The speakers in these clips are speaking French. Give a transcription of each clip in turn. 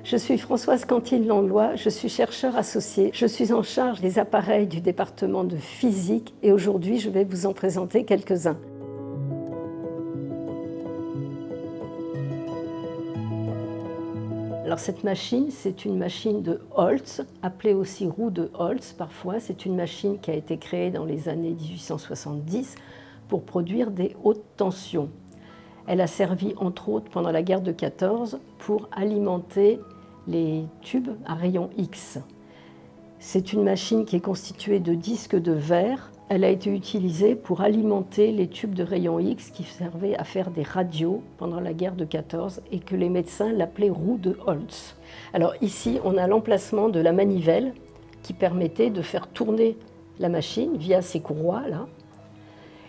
Je suis Françoise Cantine-Langlois, je suis chercheur associée. Je suis en charge des appareils du département de physique et aujourd'hui je vais vous en présenter quelques-uns. Alors cette machine, c'est une machine de Holtz, appelée aussi roue de Holtz parfois. C'est une machine qui a été créée dans les années 1870 pour produire des hautes tensions. Elle a servi entre autres pendant la guerre de 14 pour alimenter les tubes à rayons X. C'est une machine qui est constituée de disques de verre. Elle a été utilisée pour alimenter les tubes de rayons X qui servaient à faire des radios pendant la guerre de 14 et que les médecins l'appelaient roue de Holtz. Alors ici, on a l'emplacement de la manivelle qui permettait de faire tourner la machine via ces courroies là.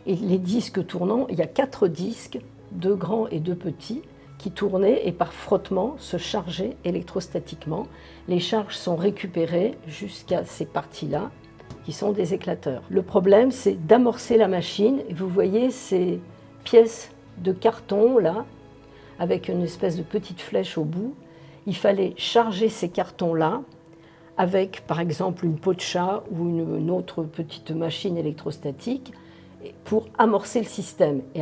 Et les disques tournants, il y a 4 disques, 2 grands et 2 petits, qui tournaient et par frottement se chargeaient électrostatiquement. Les charges sont récupérées jusqu'à ces parties-là, qui sont des éclateurs. Le problème, c'est d'amorcer la machine. Et vous voyez ces pièces de carton là, avec une espèce de petite flèche au bout. Il fallait charger ces cartons-là avec, par exemple, une peau de chat ou une autre petite machine électrostatique, pour amorcer le système. Et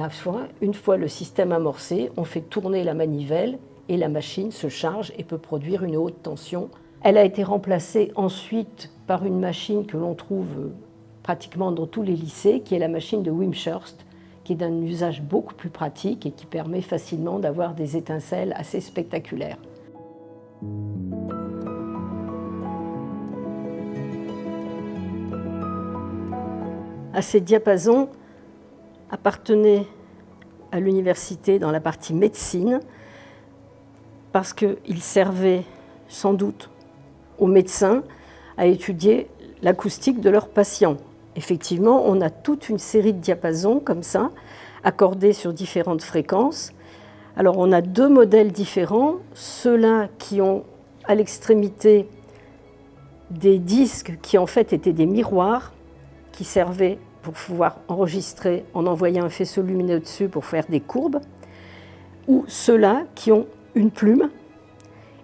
une fois le système amorcé, on fait tourner la manivelle et la machine se charge et peut produire une haute tension. Elle a été remplacée ensuite par une machine que l'on trouve pratiquement dans tous les lycées, qui est la machine de Wimshurst, qui est d'un usage beaucoup plus pratique et qui permet facilement d'avoir des étincelles assez spectaculaires. À ces diapasons appartenaient à l'université dans la partie médecine parce qu'ils servaient sans doute aux médecins à étudier l'acoustique de leurs patients. Effectivement, on a toute une série de diapasons comme ça, accordés sur différentes fréquences. Alors on a 2 modèles différents, ceux-là qui ont à l'extrémité des disques qui en fait étaient des miroirs, qui servaient pour pouvoir enregistrer en envoyant un faisceau lumineux dessus pour faire des courbes, ou ceux-là qui ont une plume.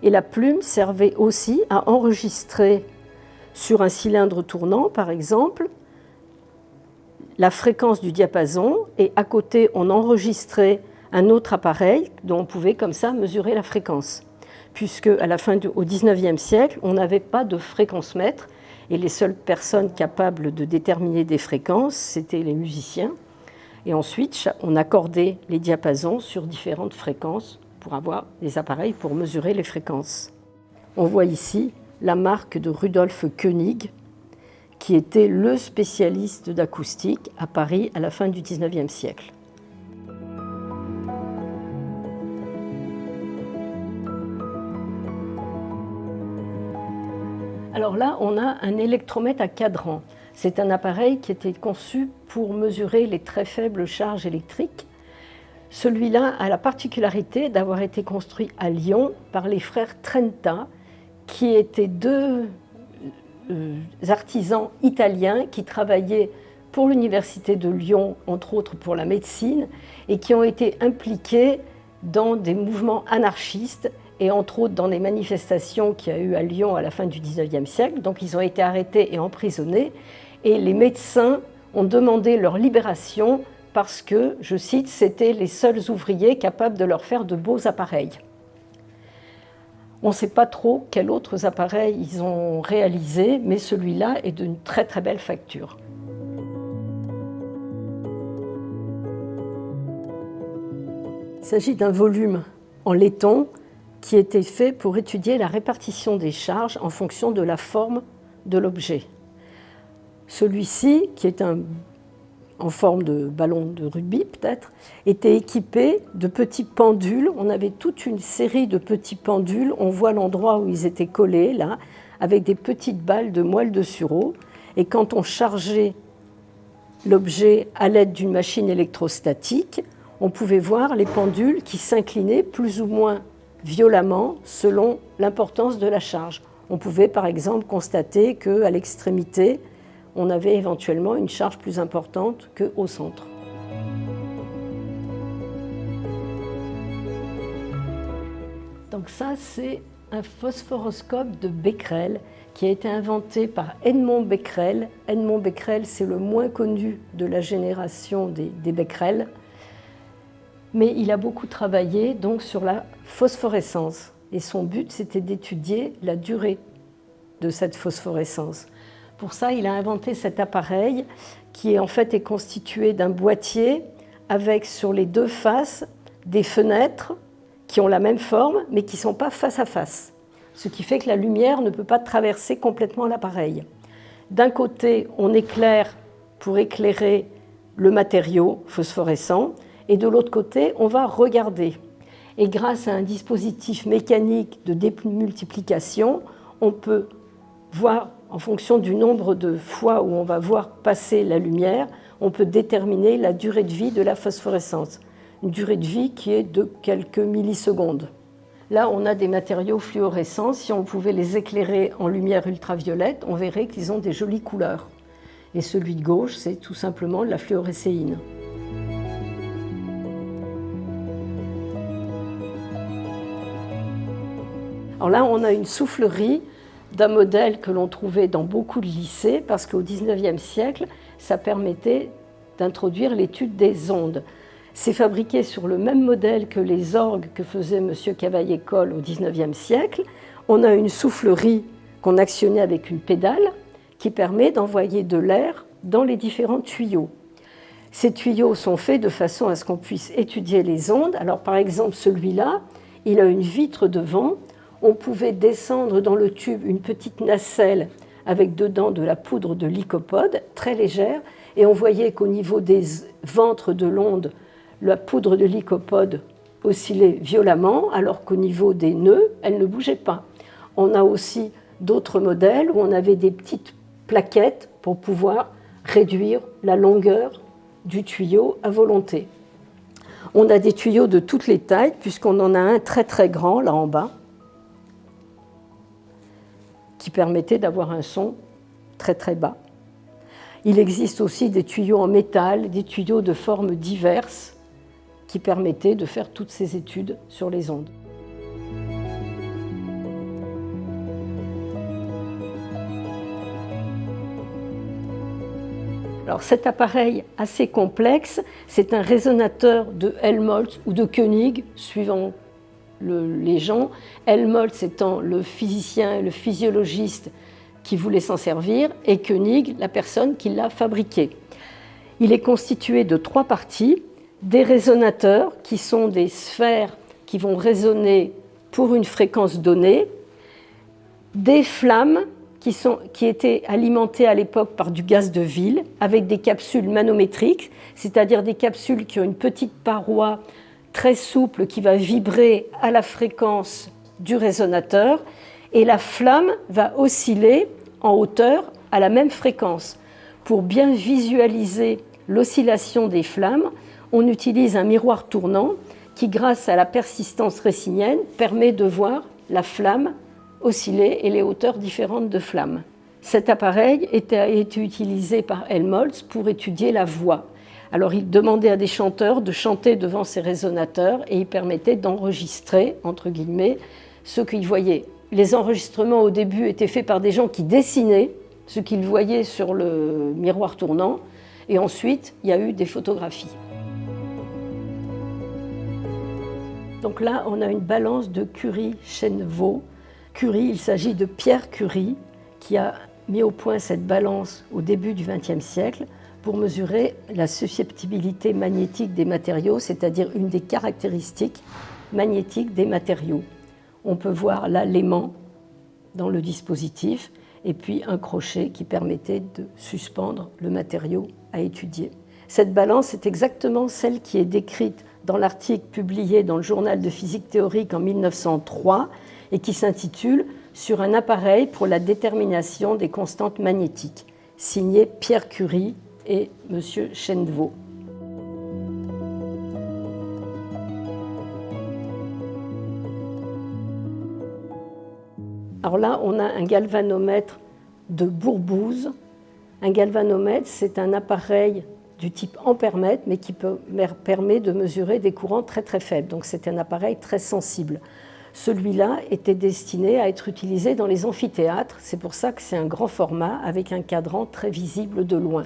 Et la plume servait aussi à enregistrer sur un cylindre tournant, par exemple, la fréquence du diapason, et à côté, on enregistrait un autre appareil dont on pouvait comme ça mesurer la fréquence. Puisque à la fin au XIXe siècle, on n'avait pas de fréquence-mètre, et les seules personnes capables de déterminer des fréquences, c'était les musiciens. Et ensuite, on accordait les diapasons sur différentes fréquences pour avoir des appareils pour mesurer les fréquences. On voit ici la marque de Rudolf König, qui était le spécialiste d'acoustique à Paris à la fin du XIXe siècle. Alors là, on a un électromètre à cadran. C'est un appareil qui était conçu pour mesurer les très faibles charges électriques. Celui-là a la particularité d'avoir été construit à Lyon par les frères Trenta, qui étaient 2 artisans italiens qui travaillaient pour l'université de Lyon, entre autres pour la médecine, et qui ont été impliqués dans des mouvements anarchistes et entre autres dans des manifestations qu'il y a eu à Lyon à la fin du XIXe siècle. Donc ils ont été arrêtés et emprisonnés, et les médecins ont demandé leur libération parce que, je cite, c'était les seuls ouvriers capables de leur faire de beaux appareils. On ne sait pas trop quels autres appareils ils ont réalisés, mais celui-là est d'une très très belle facture. Il s'agit d'un volume en laiton qui était fait pour étudier la répartition des charges en fonction de la forme de l'objet. Celui-ci, qui est en forme de ballon de rugby peut-être, était équipé de petits pendules. On avait toute une série de petits pendules. On voit l'endroit où ils étaient collés, là, avec des petites balles de moelle de sureau. Et quand on chargeait l'objet à l'aide d'une machine électrostatique, on pouvait voir les pendules qui s'inclinaient plus ou moins violemment selon l'importance de la charge. On pouvait par exemple constater qu'à l'extrémité, on avait éventuellement une charge plus importante qu'au centre. Donc ça, c'est un phosphoroscope de Becquerel qui a été inventé par Edmond Becquerel. Edmond Becquerel, c'est le moins connu de la génération des Becquerel, mais il a beaucoup travaillé donc sur la phosphorescence. Et son but, c'était d'étudier la durée de cette phosphorescence. Pour ça, il a inventé cet appareil qui en fait est constitué d'un boîtier avec sur les deux faces des fenêtres qui ont la même forme mais qui ne sont pas face à face. Ce qui fait que la lumière ne peut pas traverser complètement l'appareil. D'un côté, on éclaire pour éclairer le matériau phosphorescent et de l'autre côté, on va regarder. Et grâce à un dispositif mécanique de démultiplication, on peut voir, en fonction du nombre de fois où on va voir passer la lumière, on peut déterminer la durée de vie de la phosphorescence. Une durée de vie qui est de quelques millisecondes. Là, on a des matériaux fluorescents. Si on pouvait les éclairer en lumière ultraviolette, on verrait qu'ils ont des jolies couleurs. Et celui de gauche, c'est tout simplement de la fluorescéine. Alors là, on a une soufflerie d'un modèle que l'on trouvait dans beaucoup de lycées, parce qu'au XIXe siècle, ça permettait d'introduire l'étude des ondes. C'est fabriqué sur le même modèle que les orgues que faisait M. Cavaillé-Coll au XIXe siècle. On a une soufflerie qu'on actionnait avec une pédale qui permet d'envoyer de l'air dans les différents tuyaux. Ces tuyaux sont faits de façon à ce qu'on puisse étudier les ondes. Alors par exemple, celui-là, il a une vitre devant. On pouvait descendre dans le tube une petite nacelle avec dedans de la poudre de lycopode, très légère, et on voyait qu'au niveau des ventres de l'onde, la poudre de lycopode oscillait violemment, alors qu'au niveau des nœuds, elle ne bougeait pas. On a aussi d'autres modèles où on avait des petites plaquettes pour pouvoir réduire la longueur du tuyau à volonté. On a des tuyaux de toutes les tailles, puisqu'on en a un très très grand là en bas, qui permettait d'avoir un son très très bas. Il existe aussi des tuyaux en métal, des tuyaux de formes diverses qui permettaient de faire toutes ces études sur les ondes. Alors cet appareil assez complexe, c'est un résonateur de Helmholtz ou de Koenig, suivant les gens. Helmholtz étant le physicien, le physiologiste qui voulait s'en servir, et Koenig, la personne qui l'a fabriqué. Il est constitué de 3 parties, des résonateurs qui sont des sphères qui vont résonner pour une fréquence donnée, des flammes qui étaient alimentées à l'époque par du gaz de ville avec des capsules manométriques, c'est-à-dire des capsules qui ont une petite paroi très souple qui va vibrer à la fréquence du résonateur, et la flamme va osciller en hauteur à la même fréquence. Pour bien visualiser l'oscillation des flammes, on utilise un miroir tournant qui, grâce à la persistance récinienne, permet de voir la flamme osciller et les hauteurs différentes de flammes. Cet appareil a été utilisé par Helmholtz pour étudier la voix. Alors il demandait à des chanteurs de chanter devant ces résonateurs et il permettait d'enregistrer, entre guillemets, ce qu'ils voyaient. Les enregistrements au début étaient faits par des gens qui dessinaient ce qu'ils voyaient sur le miroir tournant, et ensuite il y a eu des photographies. Donc là, on a une balance de Curie-Chenevaux. Curie, il s'agit de Pierre Curie, qui a mis au point cette balance au début du XXe siècle pour mesurer la susceptibilité magnétique des matériaux, c'est-à-dire une des caractéristiques magnétiques des matériaux. On peut voir là l'aimant dans le dispositif et puis un crochet qui permettait de suspendre le matériau à étudier. Cette balance est exactement celle qui est décrite dans l'article publié dans le journal de physique théorique en 1903 et qui s'intitule « Sur un appareil pour la détermination des constantes magnétiques », signé Pierre Curie et M. Chenevaux. Alors là, on a un galvanomètre de Bourbouze Un galvanomètre, c'est un appareil du type ampèremètre, mais qui permet de mesurer des courants très très faibles. Donc c'est un appareil très sensible. Celui-là était destiné à être utilisé dans les amphithéâtres. C'est pour ça que c'est un grand format avec un cadran très visible de loin.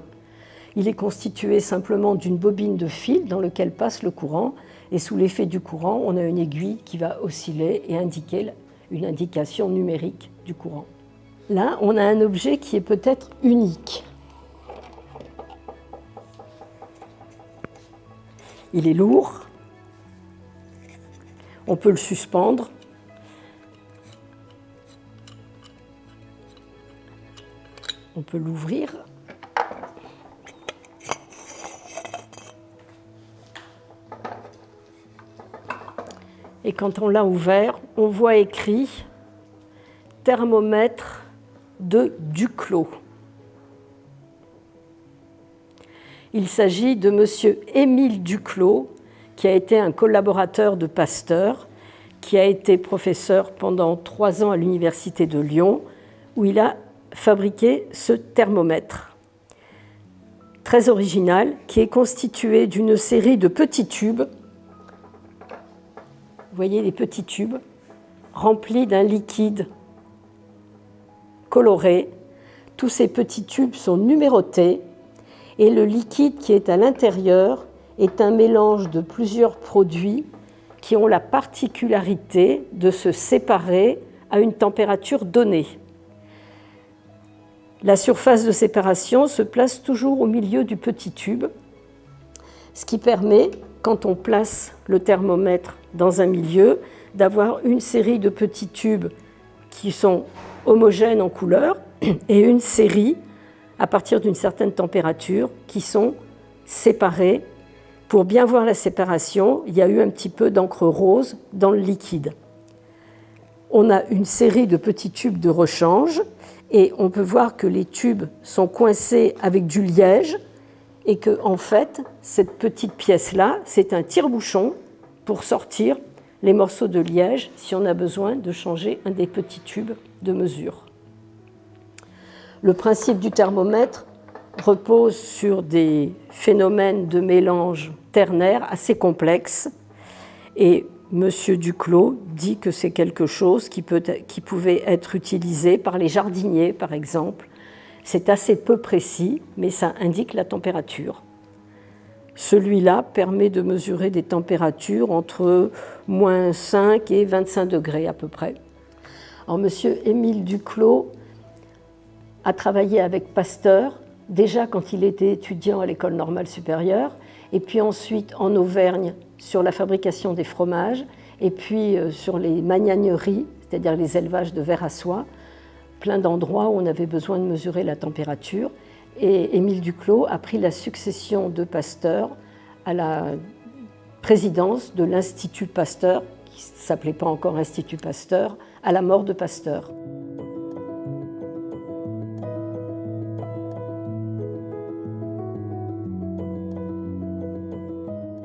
Il est constitué simplement d'une bobine de fil dans laquelle passe le courant. Et sous l'effet du courant, on a une aiguille qui va osciller et indiquer une indication numérique du courant. Là, on a un objet qui est peut-être unique. Il est lourd. On peut le suspendre. On peut l'ouvrir. Et quand on l'a ouvert, on voit écrit « Thermomètre de Duclos ». Il s'agit de M. Émile Duclos, qui a été un collaborateur de Pasteur, qui a été professeur pendant 3 ans à l'Université de Lyon, où il a fabriqué ce thermomètre. Très original, qui est constitué d'une série de petits tubes. Vous voyez les petits tubes remplis d'un liquide coloré. Tous ces petits tubes sont numérotés et le liquide qui est à l'intérieur est un mélange de plusieurs produits qui ont la particularité de se séparer à une température donnée. La surface de séparation se place toujours au milieu du petit tube, ce qui permet, quand on place le thermomètre dans un milieu, d'avoir une série de petits tubes qui sont homogènes en couleur et une série, à partir d'une certaine température, qui sont séparés. Pour bien voir la séparation, il y a eu un petit peu d'encre rose dans le liquide. On a une série de petits tubes de rechange et on peut voir que les tubes sont coincés avec du liège et que, en fait, cette petite pièce-là, c'est un tire-bouchon pour sortir les morceaux de liège si on a besoin de changer un des petits tubes de mesure. Le principe du thermomètre repose sur des phénomènes de mélange ternaire assez complexes et M. Duclos dit que c'est quelque chose qui pouvait être utilisé par les jardiniers, par exemple. C'est assez peu précis, mais ça indique la température. Celui-là permet de mesurer des températures entre moins 5 et 25 degrés à peu près. Alors, M. Émile Duclos a travaillé avec Pasteur, déjà quand il était étudiant à l'École normale supérieure, et puis ensuite en Auvergne sur la fabrication des fromages, et puis sur les magnaneries, c'est-à-dire les élevages de vers à soie, plein d'endroits où on avait besoin de mesurer la température. Et Émile Duclos a pris la succession de Pasteur à la présidence de l'Institut Pasteur, qui ne s'appelait pas encore Institut Pasteur, à la mort de Pasteur.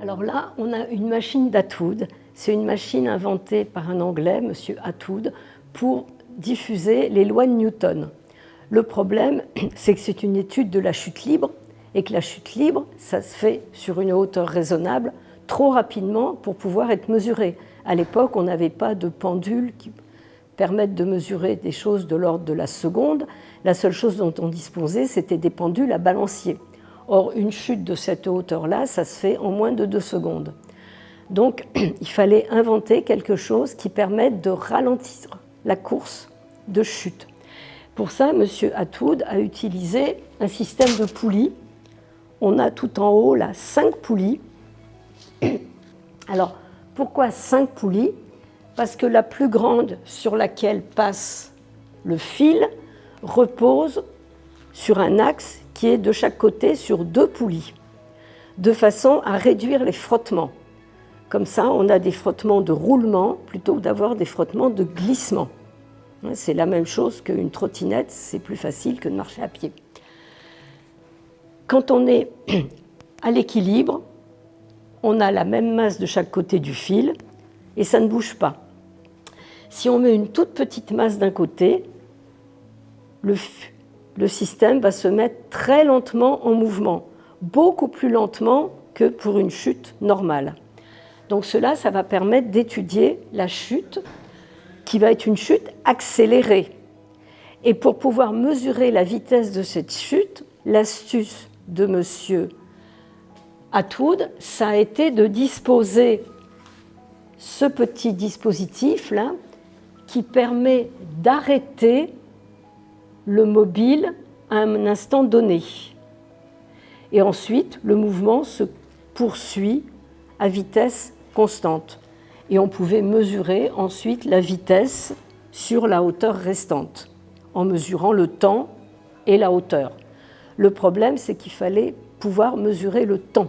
Alors là, on a une machine d'Atwood. C'est une machine inventée par un Anglais, M. Atwood, pour diffuser les lois de Newton. Le problème, c'est que c'est une étude de la chute libre et que la chute libre, ça se fait sur une hauteur raisonnable trop rapidement pour pouvoir être mesuré. À l'époque, on n'avait pas de pendule qui permettent de mesurer des choses de l'ordre de la seconde. La seule chose dont on disposait, c'était des pendules à balancier. Or, une chute de cette hauteur-là, ça se fait en moins de 2 secondes. Donc, il fallait inventer quelque chose qui permette de ralentir la course de chute. Pour ça, M. Atwood a utilisé un système de poulies. On a tout en haut, là, 5 poulies. Alors, pourquoi 5 poulies? Parce que la plus grande sur laquelle passe le fil repose sur un axe qui est de chaque côté sur 2 poulies, de façon à réduire les frottements. Comme ça, on a des frottements de roulement plutôt que d'avoir des frottements de glissement. C'est la même chose qu'une trottinette, c'est plus facile que de marcher à pied. Quand on est à l'équilibre, on a la même masse de chaque côté du fil et ça ne bouge pas. Si on met une toute petite masse d'un côté, le système va se mettre très lentement en mouvement, beaucoup plus lentement que pour une chute normale. Donc cela, ça va permettre d'étudier la chute, qui va être une chute accélérée. Et pour pouvoir mesurer la vitesse de cette chute, l'astuce de M. Atwood, ça a été de disposer ce petit dispositif-là qui permet d'arrêter le mobile à un instant donné. Et ensuite, le mouvement se poursuit à vitesse constante. Et on pouvait mesurer ensuite la vitesse sur la hauteur restante, en mesurant le temps et la hauteur. Le problème, c'est qu'il fallait pouvoir mesurer le temps.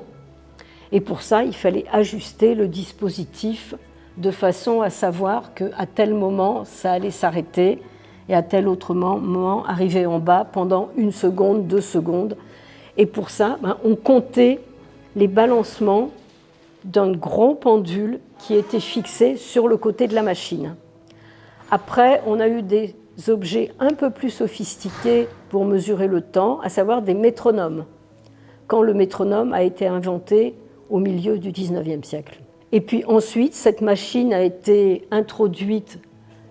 Et pour ça, il fallait ajuster le dispositif de façon à savoir qu'à tel moment, ça allait s'arrêter et à tel autre moment, arriver en bas pendant 1 seconde, 2 secondes. Et pour ça, on comptait les balancements d'un gros pendule qui était fixé sur le côté de la machine. Après, on a eu des objets un peu plus sophistiqués pour mesurer le temps, à savoir des métronomes, quand le métronome a été inventé au milieu du XIXe siècle. Et puis ensuite, cette machine a été introduite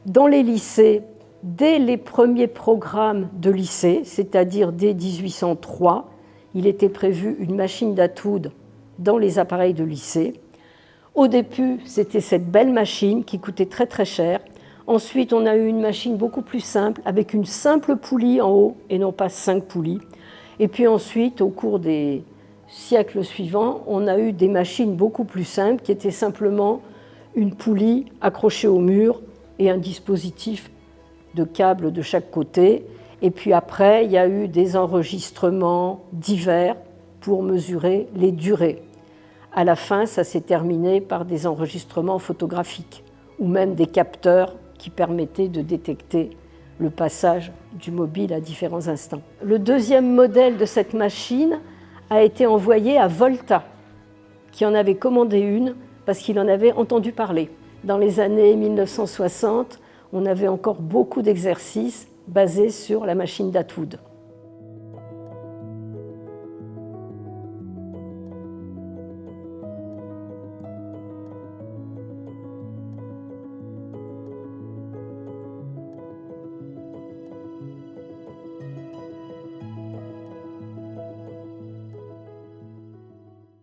dans les lycées dès les premiers programmes de lycée, c'est-à-dire dès 1803. Il était prévu une machine d'Atwood dans les appareils de lycée. Au début, c'était cette belle machine qui coûtait très très cher. Ensuite, on a eu une machine beaucoup plus simple, avec une simple poulie en haut et non pas 5 poulies. Et puis ensuite, au cours des siècles suivants, on a eu des machines beaucoup plus simples qui étaient simplement une poulie accrochée au mur et un dispositif de câbles de chaque côté. Et puis après, il y a eu des enregistrements divers pour mesurer les durées. À la fin, ça s'est terminé par des enregistrements photographiques ou même des capteurs qui permettaient de détecter le passage du mobile à différents instants. Le deuxième modèle de cette machine a été envoyé à Volta, qui en avait commandé une parce qu'il en avait entendu parler. Dans les années 1960, on avait encore beaucoup d'exercices basés sur la machine d'Atwood.